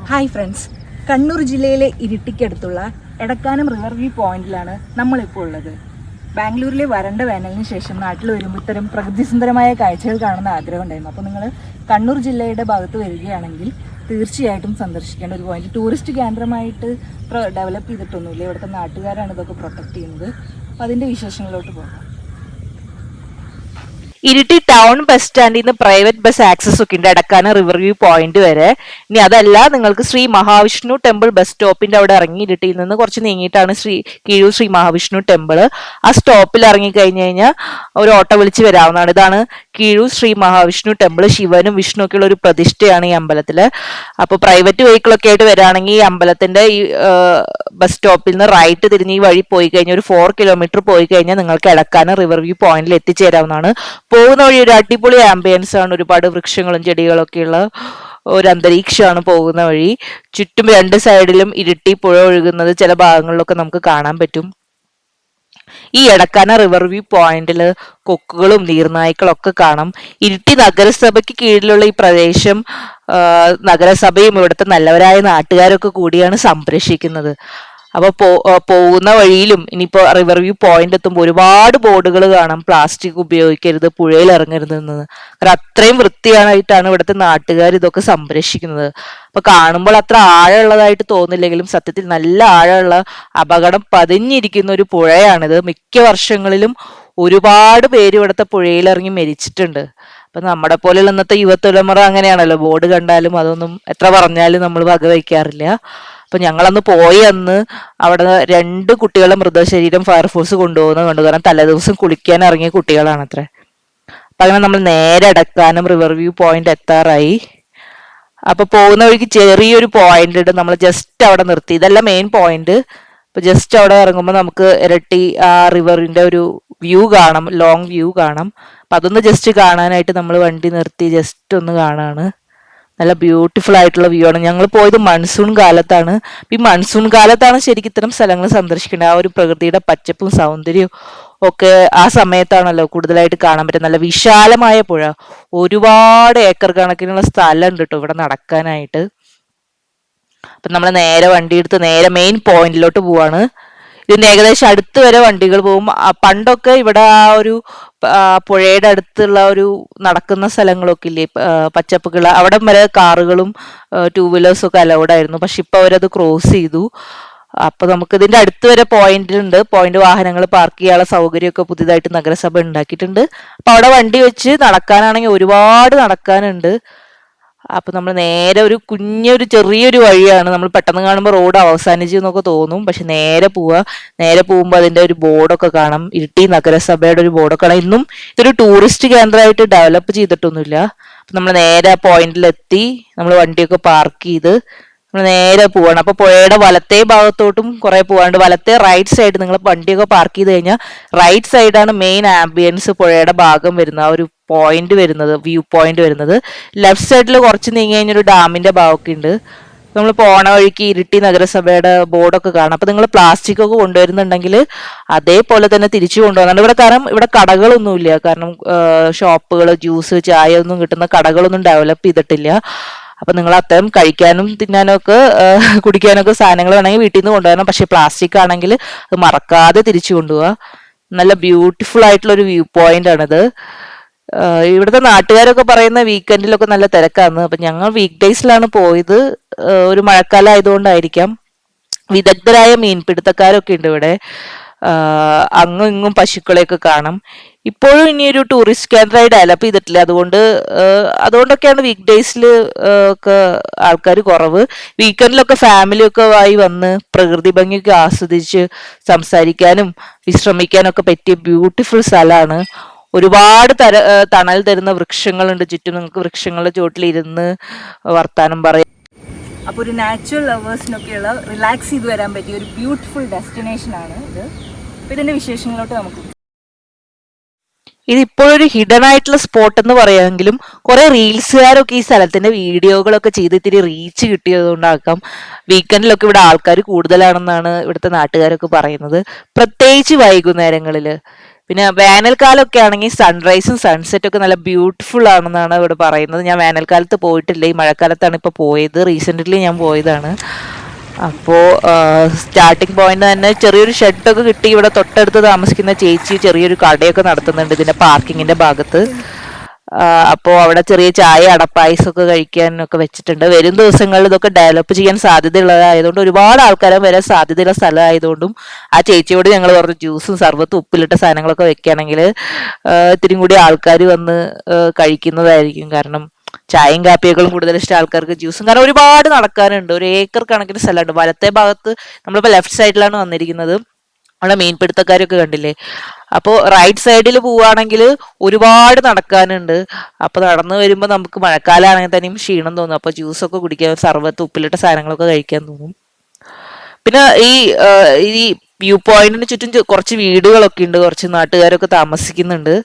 Hi friends, Kannur ജില്ലയിലെ ഇരിട്ടിക്കടുത്തുള്ള Edakkanam river view പോയിന്റിലാണ് നമ്മളിപ്പോൾ ഉള്ളത്. ബാംഗ്ലൂരിലെ വരണ്ട വേനലിന് ശേഷം നാട്ടിൽ വരുമ്പോൾ ഇത്തരം പ്രകൃതിസുന്ദരമായ കാഴ്ചകൾ കാണുന്ന ആഗ്രഹം ഉണ്ടായിരുന്നു. അപ്പോൾ നിങ്ങൾ കണ്ണൂർ ജില്ലയുടെ ഭാഗത്ത് വരികയാണെങ്കിൽ തീർച്ചയായിട്ടും സന്ദർശിക്കേണ്ട ഒരു പോയിന്റ്. ടൂറിസ്റ്റ് കേന്ദ്രമായിട്ട് ഡെവലപ്പ് ചെയ്തിട്ടൊന്നുമില്ല, ഇവിടുത്തെ നാട്ടുകാരാണ് ഇതൊക്കെ പ്രൊട്ടക്ട് ചെയ്യുന്നത്. അപ്പോൾ അതിൻ്റെ വിശേഷങ്ങളിലോട്ട് പോകാം. ഇരിട്ടി ടൗൺ ബസ് സ്റ്റാൻഡിൽ നിന്ന് പ്രൈവറ്റ് ബസ് ആക്സസ് ഒക്കെ ഉണ്ട് എടക്കാനം റിവർ വ്യൂ പോയിന്റ് വരെ. ഇനി അതല്ല, നിങ്ങൾക്ക് ശ്രീ മഹാവിഷ്ണു ടെമ്പിൾ ബസ് സ്റ്റോപ്പിന്റെ അവിടെ ഇറങ്ങി ഇരിട്ടിയിൽ നിന്ന് കുറച്ച് നീങ്ങിയിട്ടാണ് കീഴൂർ ശ്രീ മഹാവിഷ്ണു ടെമ്പിൾ. ആ സ്റ്റോപ്പിൽ ഇറങ്ങി കഴിഞ്ഞു കഴിഞ്ഞാൽ ഒരു ഓട്ടോ വിളിച്ച് വരാവുന്നതാണ്. ഇതാണ് കീഴൂർ ശ്രീ മഹാവിഷ്ണു ടെമ്പിൾ. ശിവനും വിഷ്ണു ഒക്കെ ഉള്ള ഒരു പ്രതിഷ്ഠയാണ് ഈ അമ്പലത്തില്. അപ്പോൾ പ്രൈവറ്റ് വെഹിക്കിളൊക്കെ ആയിട്ട് വരാണെങ്കിൽ ഈ അമ്പലത്തിന്റെ ഈ ബസ് സ്റ്റോപ്പിൽ നിന്ന് റൈറ്റ് തിരിഞ്ഞ് ഈ വഴി പോയി കഴിഞ്ഞാൽ ഒരു 4 കിലോമീറ്റർ പോയി കഴിഞ്ഞാൽ നിങ്ങൾക്ക് എടക്കാനം റിവർ വ്യൂ പോയിന്റിൽ എത്തിച്ചേരാവുന്നതാണ്. പോകുന്ന വഴി ഒരു അടിപൊളി ആംബിയൻസ് ആണ്, ഒരുപാട് വൃക്ഷങ്ങളും ചെടികളൊക്കെയുള്ള ഒരു അന്തരീക്ഷമാണ് പോകുന്ന വഴി. ചുറ്റും 2 സൈഡിലും ഇരിട്ടി പുഴ ഒഴുകുന്നത് ചില ഭാഗങ്ങളിലൊക്കെ നമുക്ക് കാണാൻ പറ്റും. ഈ എടക്കാനം റിവർ വ്യൂ പോയിന്റിൽ കൊക്കുകളും നീർനായ്ക്കളും ഒക്കെ കാണാം. ഇരിട്ടി നഗരസഭയ്ക്ക് കീഴിലുള്ള ഈ പ്രദേശം നഗരസഭയും ഇവിടുത്തെ നല്ലവരായ നാട്ടുകാരൊക്കെ കൂടിയാണ് സംരക്ഷിക്കുന്നത്. അപ്പൊ പോകുന്ന വഴിയിലും ഇനിയിപ്പോ റിവർ വ്യൂ പോയിന്റ് എത്തുമ്പോൾ ഒരുപാട് ബോർഡുകൾ കാണാം, പ്ലാസ്റ്റിക് ഉപയോഗിക്കരുത്, പുഴയിൽ ഇറങ്ങരുത് എന്ന്. കാരണം അത്രയും വൃത്തിയായിട്ടാണ് ഇവിടുത്തെ നാട്ടുകാർ ഇതൊക്കെ സംരക്ഷിക്കുന്നത്. അപ്പൊ കാണുമ്പോൾ അത്ര ആഴമുള്ളതായിട്ട് തോന്നില്ലെങ്കിലും സത്യത്തിൽ നല്ല ആഴമുള്ള അപകടം പതിഞ്ഞിരിക്കുന്ന ഒരു പുഴയാണിത്. മിക്ക വർഷങ്ങളിലും ഒരുപാട് പേര് ഇവിടുത്തെ പുഴയിലിറങ്ങി മരിച്ചിട്ടുണ്ട്. അപ്പൊ നമ്മുടെ പോലെയുള്ള ഇന്നത്തെ യുവതലമുറ അങ്ങനെയാണല്ലോ, ബോർഡ് കണ്ടാലും അതൊന്നും എത്ര പറഞ്ഞാലും നമ്മൾ വകവയ്ക്കാറില്ല. അപ്പൊ ഞങ്ങളന്ന് പോയി അന്ന് അവിടെ 2 കുട്ടികളുടെ മൃതശരീരം ഫയർഫോഴ്സ് കൊണ്ടുപോകുന്നത് കണ്ടു. കാരണം തലേദിവസം കുളിക്കാൻ ഇറങ്ങിയ കുട്ടികളാണ് അത്ര. അപ്പൊ അങ്ങനെ നമ്മൾ നേരെ എടക്കാനം റിവർ വ്യൂ പോയിന്റ് എത്താറായി. അപ്പൊ പോകുന്ന വഴിക്ക് ചെറിയൊരു പോയിന്റ് ഉണ്ട്, നമ്മൾ ജസ്റ്റ് അവിടെ നിർത്തി. ഇതല്ല മെയിൻ പോയിന്റ്. അപ്പൊ ജസ്റ്റ് അവിടെ ഇറങ്ങുമ്പോൾ നമുക്ക് ഇരട്ടി ആ റിവറിന്റെ ഒരു വ്യൂ കാണാം, ലോങ് വ്യൂ കാണാം. അപ്പൊ അതൊന്ന് ജസ്റ്റ് കാണാനായിട്ട് നമ്മൾ വണ്ടി നിർത്തി ജസ്റ്റ് ഒന്ന് കാണാണ്. നല്ല ബ്യൂട്ടിഫുൾ ആയിട്ടുള്ള വ്യൂ ആണ്. ഞങ്ങൾ പോയത് മൺസൂൺ കാലത്താണ്. ഈ മൺസൂൺ കാലത്താണ് ശരിക്കും ഇത്തരം സ്ഥലങ്ങൾ സന്ദർശിക്കേണ്ടത്. ആ ഒരു പ്രകൃതിയുടെ പച്ചപ്പും സൗന്ദര്യവും ഒക്കെ ആ സമയത്താണല്ലോ കൂടുതലായിട്ട് കാണാൻ പറ്റും. നല്ല വിശാലമായ പുഴ, ഒരുപാട് ഏക്കർ കണക്കിനുള്ള സ്ഥലം ഉണ്ട് കേട്ടോ ഇവിടെ നടക്കാനായിട്ട്. അപ്പൊ നമ്മൾ നേരെ വണ്ടി എടുത്ത് നേരെ മെയിൻ പോയിന്റിലോട്ട് പോവാണ്. ഇതിന് ഏകദേശം അടുത്ത് വരെ വണ്ടികൾ പോകും. പണ്ടൊക്കെ ഇവിടെ ആ ഒരു പുഴയുടെ അടുത്തുള്ള ഒരു നടക്കുന്ന സ്ഥലങ്ങളൊക്കെ ഇല്ലേ, പച്ചപ്പുകൾ, അവിടെ വരെ കാറുകളും 2 വീലേഴ്സും ഒക്കെ അലൗഡ് ആയിരുന്നു. പക്ഷെ ഇപ്പൊ അവരത് ക്രോസ് ചെയ്തു. അപ്പൊ നമുക്ക് ഇതിന്റെ അടുത്ത് വരെ പോയിന്റ് വാഹനങ്ങൾ പാർക്ക് ചെയ്യാനുള്ള സൗകര്യമൊക്കെ പുതിയതായിട്ട് നഗരസഭ ഉണ്ടാക്കിയിട്ടുണ്ട്. അപ്പൊ അവിടെ വണ്ടി വെച്ച് നടക്കാനാണെങ്കിൽ ഒരുപാട് നടക്കാനുണ്ട്. അപ്പൊ നമ്മൾ നേരെ ഒരു ചെറിയൊരു വഴിയാണ്. നമ്മൾ പെട്ടെന്ന് കാണുമ്പോൾ റോഡ് അവസാനിച്ചു എന്നൊക്കെ തോന്നും, പക്ഷെ നേരെ പോകുമ്പോൾ അതിന്റെ ഒരു ബോർഡൊക്കെ കാണാം, ഇരിട്ടി നഗരസഭയുടെ ഒരു ബോർഡൊക്കെ കാണാം. ഇന്നും ഇതൊരു ടൂറിസ്റ്റ് കേന്ദ്രമായിട്ട് ഡെവലപ്പ് ചെയ്തിട്ടൊന്നുമില്ല. അപ്പൊ നമ്മൾ നേരെ പോയിന്റിലെത്തി, നമ്മൾ വണ്ടിയൊക്കെ പാർക്ക് ചെയ്ത് നമ്മൾ നേരെ പോവാണ്. അപ്പൊ പുഴയുടെ വലത്തേ ഭാഗത്തോട്ടും കുറെ പോകാണ്ട്. വലത്തെ റൈറ്റ് സൈഡ് നിങ്ങൾ വണ്ടിയൊക്കെ പാർക്ക് ചെയ്ത് കഴിഞ്ഞാൽ റൈറ്റ് സൈഡാണ് മെയിൻ ആംബിയൻസ് പുഴയുടെ ഭാഗം വരുന്നത്, ആ ഒരു പോയിന്റ് വരുന്നത്, വ്യൂ പോയിന്റ് വരുന്നത്. ലെഫ്റ്റ് സൈഡിൽ കുറച്ച് നീങ്ങി കഴിഞ്ഞൊരു ഡാമിന്റെ ഭാഗമൊക്കെ ഉണ്ട്. നമ്മൾ പോണ വഴിക്ക് ഇരിട്ടി നഗരസഭയുടെ ബോർഡൊക്കെ കാണാം. അപ്പൊ നിങ്ങൾ പ്ലാസ്റ്റിക് ഒക്കെ കൊണ്ടുവരുന്നുണ്ടെങ്കിൽ അതേപോലെ തന്നെ തിരിച്ചു കൊണ്ടുപോകുന്നുണ്ട് ഇവിടെ. കാരണം ഇവിടെ കടകളൊന്നുമില്ല, കാരണം ഷോപ്പുകൾ, ജ്യൂസ്, ചായ ഒന്നും കിട്ടുന്ന കടകളൊന്നും ഡെവലപ്പ് ചെയ്തിട്ടില്ല. അപ്പൊ നിങ്ങൾ അത്തരം കഴിക്കാനും തിന്നാനും ഒക്കെ കുടിക്കാനൊക്കെ സാധനങ്ങൾ വേണമെങ്കിൽ വീട്ടിൽ നിന്ന് കൊണ്ടുവരണം. പക്ഷെ പ്ലാസ്റ്റിക് ആണെങ്കിൽ അത് മറക്കാതെ തിരിച്ചു കൊണ്ടുപോവുക. നല്ല ബ്യൂട്ടിഫുൾ ആയിട്ടുള്ള ഒരു വ്യൂ പോയിന്റ് ആണിത്. ഇവിടുത്തെ നാട്ടുകാരൊക്കെ പറയുന്ന വീക്കെൻഡിലൊക്കെ നല്ല തിരക്കാണ്. അപ്പൊ ഞങ്ങൾ വീക്ക് ഡേയ്സിലാണ് പോയത്. ഒരു മഴക്കാലം ആയതുകൊണ്ടായിരിക്കാം. വിദഗ്ധരായ മീൻപിടുത്തക്കാരൊക്കെ ഉണ്ട് ഇവിടെ. അങ്ങും ഇങ്ങും പശുക്കളെയൊക്കെ കാണാം. ഇപ്പോഴും ഇനിയൊരു ടൂറിസ്റ്റ് കേന്ദ്രമായി ഡെവലപ്പ് ചെയ്തിട്ടില്ല. അതുകൊണ്ടൊക്കെയാണ് വീക്ക് ഡേയ്സിൽ ഒക്കെ ആൾക്കാർ കുറവ്. വീക്കെൻഡിലൊക്കെ ഫാമിലിയൊക്കെ ആയി വന്ന് പ്രകൃതി ഭംഗിയൊക്കെ ആസ്വദിച്ച് സംസാരിക്കാനും വിശ്രമിക്കാനും ഒക്കെ പറ്റിയ ബ്യൂട്ടിഫുൾ സ്ഥലമാണ്. ഒരുപാട് തണൽ തരുന്ന വൃക്ഷങ്ങളുണ്ട് ചുറ്റും. നിങ്ങൾക്ക് വൃക്ഷങ്ങളുടെ ചുവട്ടിൽ ഇരുന്ന് വർത്താനം പറയാം. അപ്പോൾ ഒരു നാച്ചുറൽ ലവേഴ്സിനൊക്കെയുള്ള റിലാക്സ് ചെയ്ത് വരാൻ പറ്റിയ ഒരു ബ്യൂട്ടിഫുൾ ഡെസ്റ്റിനേഷൻ ആണ് ഇത്. അപ്പോൾ ഇതിന്റെ വിശേഷങ്ങളിലോട്ട് നമുക്ക്. ഇത് ഇപ്പോഴൊരു ഹിഡൻ ആയിട്ടുള്ള സ്പോട്ട് എന്ന് പറയാമെങ്കിലും കുറെ റീൽസുകാരൊക്കെ ഈ സ്ഥലത്തിന്റെ വീഡിയോകളൊക്കെ ചെയ്ത് ഇത്തിരി റീച്ച് കിട്ടിയതുകൊണ്ടാക്കാം വീക്കെൻഡിലൊക്കെ ഇവിടെ ആൾക്കാർ കൂടുതലാണെന്നാണ് ഇവിടുത്തെ നാട്ടുകാരൊക്കെ പറയുന്നത്. പ്രത്യേകിച്ച് വൈകുന്നേരങ്ങളിൽ പിന്നെ വേനൽക്കാലമൊക്കെ ആണെങ്കിൽ സൺറൈസും സൺസെറ്റും ഒക്കെ നല്ല ബ്യൂട്ടിഫുൾ ആണെന്നാണ് ഇവിടെ പറയുന്നത്. ഞാൻ വേനൽക്കാലത്ത് പോയിട്ടില്ല, ഈ മഴക്കാലത്താണ് ഇപ്പോൾ പോയത്. റീസെൻ്റ്ലി ഞാൻ പോയതാണ്. അപ്പോൾ സ്റ്റാർട്ടിംഗ് പോയിന്റ് തന്നെ ചെറിയൊരു ഷെഡൊക്കെ കിട്ടി. ഇവിടെ തൊട്ടടുത്ത് താമസിക്കുന്ന ചേച്ചി ചെറിയൊരു കടയൊക്കെ നടത്തുന്നുണ്ട് ഇതിൻ്റെ പാർക്കിങ്ങിൻ്റെ ഭാഗത്ത്. അപ്പോൾ അവിടെ ചെറിയ ചായ അടപ്പായസമൊക്കെ കഴിക്കാനൊക്കെ വെച്ചിട്ടുണ്ട്. വരും ദിവസങ്ങളിൽ ഇതൊക്കെ ഡെവലപ്പ് ചെയ്യാൻ സാധ്യതയുള്ളതായതുകൊണ്ട് ഒരുപാട് ആൾക്കാരും വരാൻ സാധ്യതയുള്ള സ്ഥലമായതുകൊണ്ടും ആ ചേച്ചിയോട് ഞങ്ങൾ പറഞ്ഞു ജ്യൂസും സർബത്തും ഉപ്പിലിട്ട സാധനങ്ങളൊക്കെ വെക്കുകയാണെങ്കിൽ ഇത്തിരി കൂടി ആൾക്കാർ വന്ന് കഴിക്കുന്നതായിരിക്കും. കാരണം ചായയും കാപ്പിയേക്കാളും കൂടുതൽ ഇഷ്ടം ആൾക്കാർക്ക് ജ്യൂസും. കാരണം ഒരുപാട് നടക്കാനുണ്ട്, ഒരു ഏക്കർ കണക്കിന് സ്ഥലമുണ്ട്. വലത്തെ ഭാഗത്ത് നമ്മളിപ്പോൾ ലെഫ്റ്റ് സൈഡിലാണ് വന്നിരിക്കുന്നത്. അവിടെ മീൻപിടുത്തക്കാരൊക്കെ കണ്ടില്ലേ. അപ്പോൾ റൈറ്റ് സൈഡിൽ പോവുകയാണെങ്കിൽ ഒരുപാട് നടക്കാനുണ്ട്. അപ്പോൾ നടന്നു വരുമ്പോൾ നമുക്ക് മഴക്കാലമാണെങ്കിൽ തന്നെയും ക്ഷീണം തോന്നും. അപ്പോൾ ജ്യൂസൊക്കെ കുടിക്കാൻ, സർബത്ത് ഉപ്പിലിട്ട സാധനങ്ങളൊക്കെ കഴിക്കാൻ തോന്നും. പിന്നെ ഈ വ്യൂ പോയിന്റിന് ചുറ്റും കുറച്ച് വീടുകളൊക്കെ ഉണ്ട്, കുറച്ച് നാട്ടുകാരൊക്കെ താമസിക്കുന്നുണ്ട്.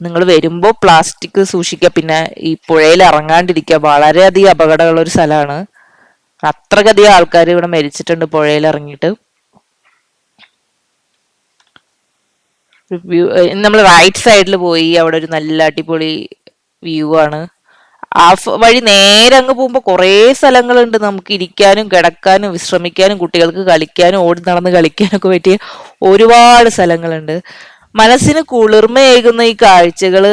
നിങ്ങൾ വരുമ്പോൾ പ്ലാസ്റ്റിക് സൂക്ഷിക്കുക, പിന്നെ ഈ പുഴയിൽ ഇറങ്ങാണ്ടിരിക്കുക. വളരെയധികം അപകടമുള്ള ഒരു സ്ഥലമാണ്. അത്രക്കധികം ആൾക്കാർ ഇവിടെ മരിച്ചിട്ടുണ്ട് പുഴയിൽ ഇറങ്ങിയിട്ട്. വ്യൂ നമ്മൾ റൈറ്റ് സൈഡിൽ പോയി, അവിടെ ഒരു നല്ല അടിപൊളി വ്യൂ ആണ്. വഴി നേരെ അങ്ങ് പോകുമ്പോൾ കുറേ സ്ഥലങ്ങളുണ്ട് നമുക്ക് ഇരിക്കാനും കിടക്കാനും വിശ്രമിക്കാനും കുട്ടികൾക്ക് കളിക്കാനും ഓടി നടന്ന് കളിക്കാനൊക്കെ പറ്റിയ ഒരുപാട് സ്ഥലങ്ങളുണ്ട്. മനസ്സിന് കുളിർമയേകുന്ന ഈ കാഴ്ചകൾ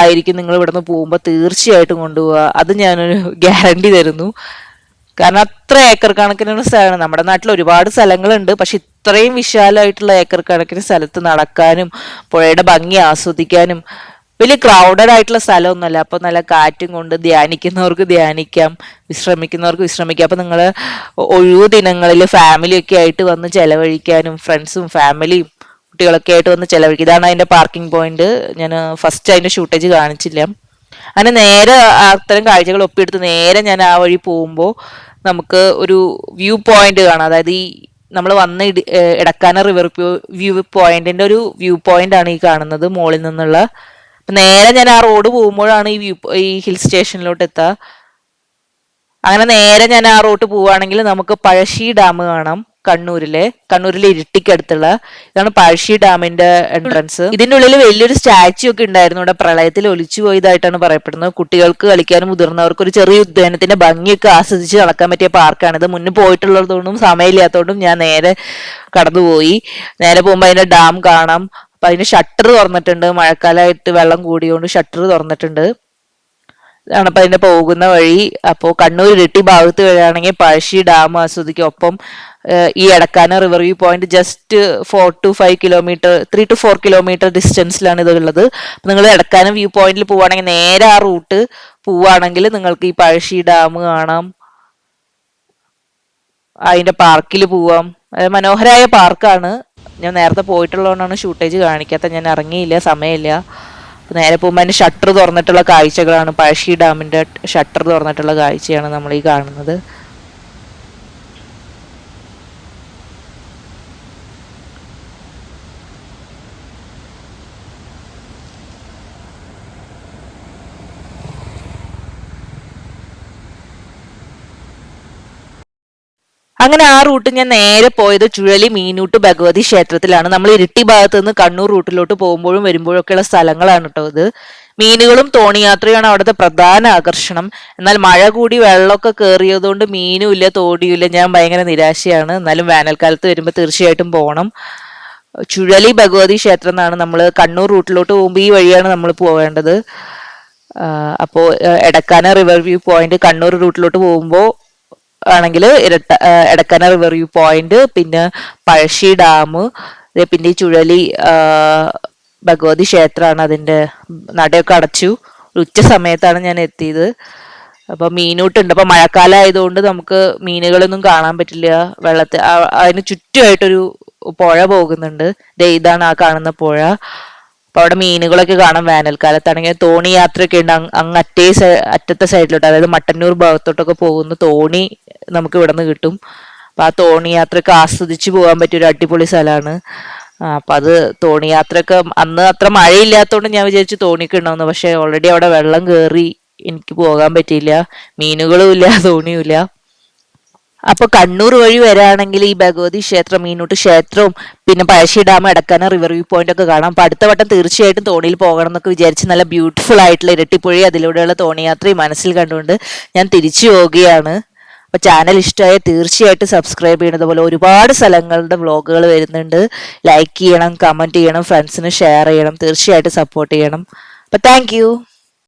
ആയിരിക്കും നിങ്ങൾ ഇവിടുന്ന് പോകുമ്പോൾ തീർച്ചയായിട്ടും കൊണ്ടുപോവുക. അത് ഞാനൊരു ഗ്യാരണ്ടി തരുന്നു. കാരണം അത്ര ഏക്കർ കണക്കിനുള്ള സ്ഥലമാണ്. നമ്മുടെ നാട്ടിൽ ഒരുപാട് സ്ഥലങ്ങളുണ്ട്, പക്ഷെ ഇത്രയും വിശാലമായിട്ടുള്ള ഏക്കർ കണക്കിന് സ്ഥലത്ത് നടക്കാനും പുഴയുടെ ഭംഗി ആസ്വദിക്കാനും വലിയ ക്രൗഡഡ് ആയിട്ടുള്ള സ്ഥലമൊന്നുമല്ല. അപ്പോൾ നല്ല കാറ്റും കൊണ്ട് ധ്യാനിക്കുന്നവർക്ക് ധ്യാനിക്കാം, വിശ്രമിക്കുന്നവർക്ക് വിശ്രമിക്കാം. അപ്പോൾ നിങ്ങൾ ഒഴിവു ദിനങ്ങളിൽ ഫാമിലിയൊക്കെ ആയിട്ട് വന്ന് ചെലവഴിക്കാനും ഫ്രണ്ട്സും ഫാമിലിയും കുട്ടികളൊക്കെ ആയിട്ട് വന്ന് ചെലവഴിക്കും. ഇതാണ് അതിൻ്റെ പാർക്കിംഗ് പോയിന്റ്. ഞാൻ ഫസ്റ്റ് അതിൻ്റെ ഷൂട്ടേജ് കാണിച്ചില്ല. അങ്ങനെ നേരെ അത്തരം കാഴ്ചകൾ ഒപ്പിയെടുത്ത് നേരെ ഞാൻ ആ വഴി പോകുമ്പോൾ നമുക്ക് ഒരു വ്യൂ പോയിന്റ് കാണാം. അതായത് ഈ നമ്മൾ വന്ന് എടക്കാന റിവർ വ്യൂ പോയിന്റിന്റെ ഒരു വ്യൂ പോയിന്റ് ആണ് ഈ കാണുന്നത് മുകളിൽ നിന്നുള്ള. നേരെ ഞാൻ ആ റോഡ് പോകുമ്പോഴാണ് ഈ ഹിൽ സ്റ്റേഷനിലോട്ട് എത്തുക. അങ്ങനെ നേരെ ഞാൻ ആ റോട്ട് പോവുകയാണെങ്കിൽ നമുക്ക് പഴശ്ശി ഡാം കാണാം. കണ്ണൂരിലെ ഇരിട്ടിക്കടുത്തുള്ള ഇതാണ് പഴശ്ശി ഡാമിന്റെ എൻട്രൻസ്. ഇതിന്റെ ഉള്ളിൽ വലിയൊരു സ്റ്റാച്യു ഒക്കെ ഉണ്ടായിരുന്നു. ഇവിടെ പ്രളയത്തിൽ ഒലിച്ചു പോയതായിട്ടാണ് പറയപ്പെടുന്നത്. കുട്ടികൾക്ക് കളിക്കാനും മുതിർന്നവർക്ക് ഒരു ചെറിയ ഉദ്യാനത്തിന്റെ ഭംഗിയൊക്കെ ആസ്വദിച്ച് നടക്കാൻ പറ്റിയ പാർക്കാണിത്. മുന്നേ പോയിട്ടുള്ളതുകൊണ്ടും സമയമില്ലാത്തതുകൊണ്ടും ഞാൻ നേരെ കടന്നുപോയി. നേരെ പോകുമ്പോൾ അതിന്റെ ഡാം കാണാം. അപ്പൊ അതിന്റെ ഷട്ടർ തുറന്നിട്ടുണ്ട്. മഴക്കാലമായിട്ട് വെള്ളം കൂടിയോണ്ട് ഷട്ടർ തുറന്നിട്ടുണ്ട്. ഇതാണ് ഇപ്പൊ അതിന്റെ പോകുന്ന വഴി. അപ്പോൾ കണ്ണൂർ ഇരിട്ടി ഭാഗത്ത് വരികയാണെങ്കിൽ പഴശ്ശി ഡാം ആസ്വദിക്കും. ഒപ്പം ഈ Edakkana river view point just 4 to 5 kilometre 3 to 4 kilometre ഡിസ്റ്റൻസിലാണ് ഇത് ഉള്ളത്. നിങ്ങൾ എടക്കാന വ്യൂ പോയിന്റിൽ പോവുകയാണെങ്കിൽ നേരെ ആ റൂട്ട് പോവുകയാണെങ്കിൽ നിങ്ങൾക്ക് ഈ പഴശ്ശി ഡാം കാണാം. അതിന്റെ പാർക്കിൽ പോവാം. മനോഹരമായ പാർക്കാണ്. ഞാൻ നേരത്തെ പോയിട്ടുള്ളതുകൊണ്ടാണ് ഷൂട്ടേജ് കാണിക്കാത്ത. ഞാൻ ഇറങ്ങിയില്ല, സമയമില്ല. നേരെ പോകുമ്പോൾ അതിന്റെ ഷട്ടർ തുറന്നിട്ടുള്ള കാഴ്ചകളാണ്. പഴശ്ശി ഡാമിന്റെ ഷട്ടർ തുറന്നിട്ടുള്ള കാഴ്ചയാണ് നമ്മൾ ഈ കാണുന്നത്. അങ്ങനെ ആ റൂട്ട് ഞാൻ നേരെ പോയത് ചുഴലി മീനൂട്ട് ഭഗവതി ക്ഷേത്രത്തിലാണ്. നമ്മൾ ഇരിട്ടി ഭാഗത്ത് നിന്ന് കണ്ണൂർ റൂട്ടിലോട്ട് പോകുമ്പോഴും വരുമ്പോഴും ഒക്കെയുള്ള സ്ഥലങ്ങളാണ് കേട്ടോ ഇത്. മീനുകളും തോണിയാത്രയാണ് അവിടുത്തെ പ്രധാന ആകർഷണം. എന്നാൽ മഴ കൂടി വെള്ളമൊക്കെ കയറിയതുകൊണ്ട് മീനും ഇല്ല തോണിയും ഇല്ല. ഞാൻ ഭയങ്കര നിരാശയാണ്. എന്നാലും വേനൽക്കാലത്ത് വരുമ്പോൾ തീർച്ചയായിട്ടും പോകണം. ചുഴലി ഭഗവതി ക്ഷേത്രം എന്നാണ്. നമ്മൾ കണ്ണൂർ റൂട്ടിലോട്ട് പോകുമ്പോൾ ഈ വഴിയാണ് നമ്മൾ പോവേണ്ടത്. അപ്പോൾ Edakkana river view point Kannur റൂട്ടിലോട്ട് പോകുമ്പോൾ ആണെങ്കിൽ എടക്കന റിവർ വ്യൂ പോയിന്റ്, പിന്നെ പഴശ്ശി ഡാം, പിന്നെ ഈ ചുഴലി ഭഗവതി ക്ഷേത്രമാണ്. അതിന്റെ നടയൊക്കെ അടച്ചു. ഉച്ച സമയത്താണ് ഞാൻ എത്തിയത്. അപ്പൊ മീനൂട്ടുണ്ട്. അപ്പൊ മഴക്കാലം ആയതുകൊണ്ട് നമുക്ക് മീനുകളൊന്നും കാണാൻ പറ്റില്ല. വെള്ളത്തിൽ അതിന് ചുറ്റുമായിട്ടൊരു പുഴ പോകുന്നുണ്ട്. ഇതാണ് ആ കാണുന്ന പുഴ. അപ്പൊ അവിടെ മീനുകളൊക്കെ കാണാം. വേനൽക്കാലത്താണെങ്കിൽ തോണി യാത്രയൊക്കെ ഉണ്ട്. അങ്ങ് അറ്റത്തെ സൈഡിലോട്ട്, അതായത് മട്ടന്നൂർ ഭാഗത്തോട്ടൊക്കെ പോകുന്ന തോണി നമുക്ക് ഇവിടെ നിന്ന് കിട്ടും. അപ്പൊ ആ തോണി യാത്രയൊക്കെ ആസ്വദിച്ച് പോകാൻ പറ്റിയ ഒരു അടിപൊളി സ്ഥലമാണ്. അപ്പൊ അത് തോണി യാത്രയൊക്കെ അന്ന് അത്ര മഴയില്ലാത്തതുകൊണ്ട് ഞാൻ വിചാരിച്ചു തോണിക്ക് ഉണ്ടാവുന്നു. പക്ഷെ ഓൾറെഡി അവിടെ വെള്ളം കയറി എനിക്ക് പോകാൻ പറ്റിയില്ല. മീനുകളും ഇല്ല, തോണിയും ഇല്ല. അപ്പൊ കണ്ണൂർ വഴി വരാണെങ്കിൽ ഈ ഭഗവതി ക്ഷേത്രം, മീനൂട്ട് ക്ഷേത്രവും പിന്നെ Pazhassi dam, Edakkana river view point ഒക്കെ കാണാം. അപ്പൊ അടുത്ത വട്ടം തീർച്ചയായിട്ടും തോണിയിൽ പോകണം എന്നൊക്കെ വിചാരിച്ച് നല്ല ബ്യൂട്ടിഫുൾ ആയിട്ടുള്ള ഇരട്ടിപ്പുഴ അതിലൂടെയുള്ള തോണിയാത്രയും മനസ്സിൽ കണ്ടുകൊണ്ട് ഞാൻ തിരിച്ചു പോവുകയാണ്. അപ്പൊ ചാനൽ ഇഷ്ടമായ തീർച്ചയായിട്ടും സബ്സ്ക്രൈബ് ചെയ്യണം. അതുപോലെ ഒരുപാട് സ്ഥലങ്ങളുടെ വ്ളോഗുകൾ വരുന്നുണ്ട്. ലൈക്ക് ചെയ്യണം, കമന്റ് ചെയ്യണം, ഫ്രണ്ട്സിന് ഷെയർ ചെയ്യണം, തീർച്ചയായിട്ടും സപ്പോർട്ട് ചെയ്യണം. അപ്പൊ താങ്ക്